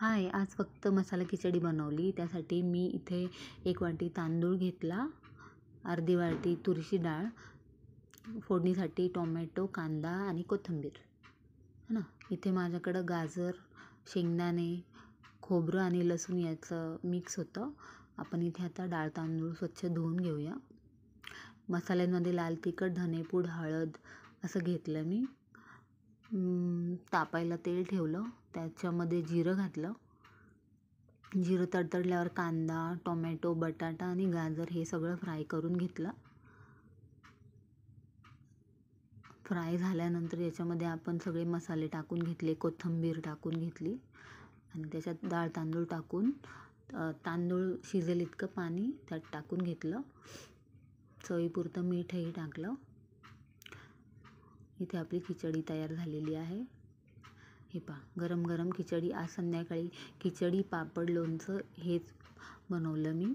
हाय, आज फक्त मसाला खिचडी बनवली. त्यासाठी मी इथे 1 वाटी तांदूळ घेतला, अर्धी वाटी तुरीची डाळ, फोडणीसाठी टोमॅटो, कांदा आणि कोथिंबीर है ना. इथे माझ्याकडं गाजर, शेंगदाणे, खोबरं आणि लसूण याचं मिक्स होतं. आपण इथे आता डाळ तांदूळ स्वच्छ धुवून घेऊया. मसाल्यांमध्ये लाल तिखट, धनेपूड, हळद असं घेतलं मी. तापायला तेल ठेवलं, त्याच्यामध्ये जिरं घातलं. जिरं तडतडल्यावर कांदा, टोमॅटो, बटाटा आणि गाजर हे सगळं फ्राय करून घेतलं. फ्राय झाल्यानंतर याच्यामध्ये आपण सगळे मसाले टाकून घेतले, कोथिंबीर टाकून घेतली आणि त्याच्यात डाळ तांदूळ टाकून तांदूळ शिजेल इतकं पाणी त्यात टाकून घेतलं. चवीपुरतं मीठही टाकलं. इथे आपली खिचडी तयार झालेली आहे. हे पहा, गरम गरम खिचडी. आज संध्याकाळी खिचडी, पापड, लोणचं हेच बनवलं मी.